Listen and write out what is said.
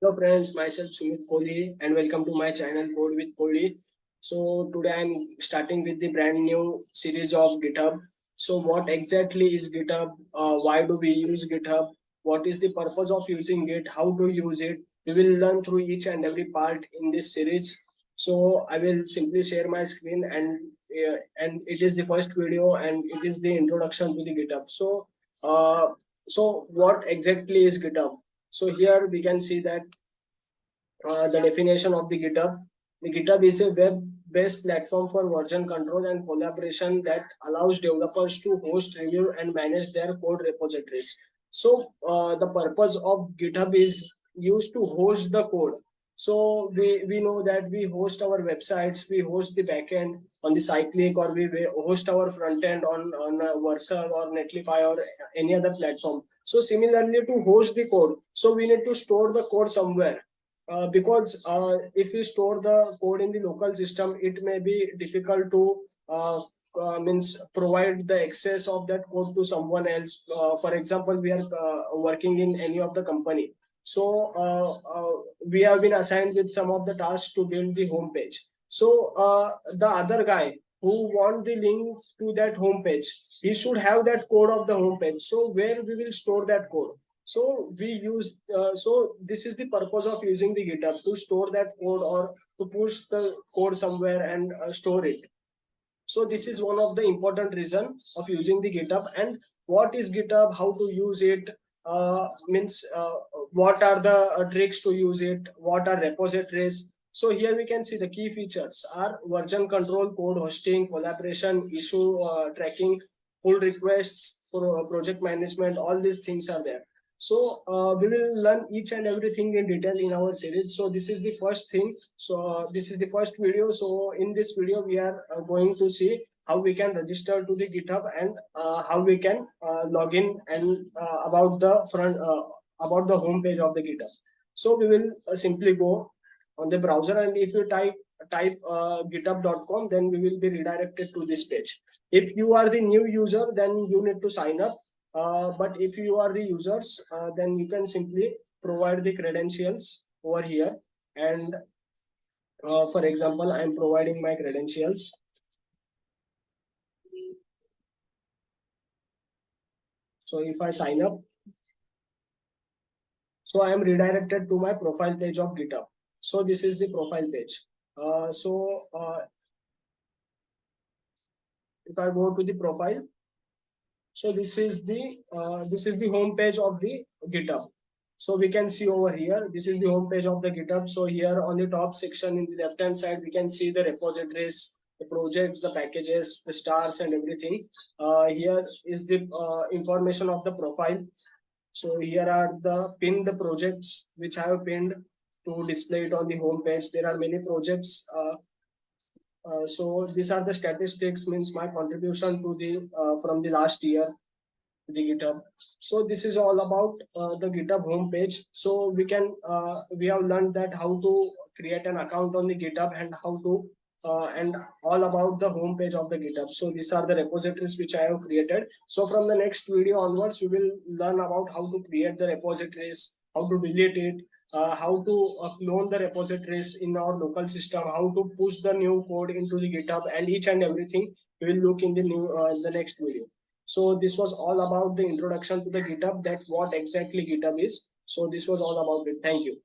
Hello friends, myself Sumit Koli and welcome to my channel Code with Koli. So today I'm starting with the brand new series of GitHub. So what exactly is GitHub? Why do we use GitHub? What is the purpose of using it? How to use it? We will learn through each and every part in this series. So I will simply share my screen and it is the first video and it is the introduction to the GitHub. So what exactly is GitHub? So here we can see that the definition of the GitHub. The GitHub is a web-based platform for version control and collaboration that allows developers to host, review, and manage their code repositories. So the purpose of GitHub is used to host the code. So we know that we host our websites, we host the backend on the Cyclic, or we host our front end on Versa or Netlify or any other platform. So similarly to host the code, so we need to store the code somewhere because if we store the code in the local system, it may be difficult to means provide the access of that code to someone else. For example, we are working in any of the company. So we have been assigned with some of the tasks to build the homepage. So the other guy who want the link to that homepage, he should have that code of the homepage. So where we will store that code? So we use so this is the purpose of using the GitHub, to store that code or to push the code somewhere and store it. So this is one of the important reason of using the GitHub. And what is GitHub, how to use it, means what are the tricks to use it, what are repositories. So here we can see the key features are version control, code hosting, collaboration, issue tracking, pull requests, project management. All these things are there. So we will learn each and everything in detail in our series. So this is the first thing. So this is the first video. So in this video we are going to see how we can register to the GitHub and how we can log in and about the home page of the GitHub. So we will simply go on the browser, and if you type github.com, then we will be redirected to this page. If you are the new user, then you need to sign up. But if you are the users, then you can simply provide the credentials over here. And for example, I am providing my credentials. So if I sign up, so I am redirected to my profile page of GitHub. So this is the profile page. If I go to the profile, so this is the home page of the GitHub. So we can see over here, this is the home page of the GitHub. So here on the top section in the left hand side, we can see the repositories, the projects, the packages, the stars, and everything. Here is the information of the profile. So here are the pinned projects which I have pinned to display it on the home page. There are many projects. So these are the statistics, means my contribution to the from the last year to the GitHub. So this is all about the GitHub homepage. So we have learned that how to create an account on the GitHub and how to and all about the homepage of the GitHub. So these are the repositories which I have created. So from the next video onwards, we will learn about how to create the repositories, how to delete it, how to clone the repositories in our local system, how to push the new code into the GitHub, and each and everything we will look in the next video. So this was all about the introduction to the GitHub, that what exactly GitHub is. So this was all about it. Thank you.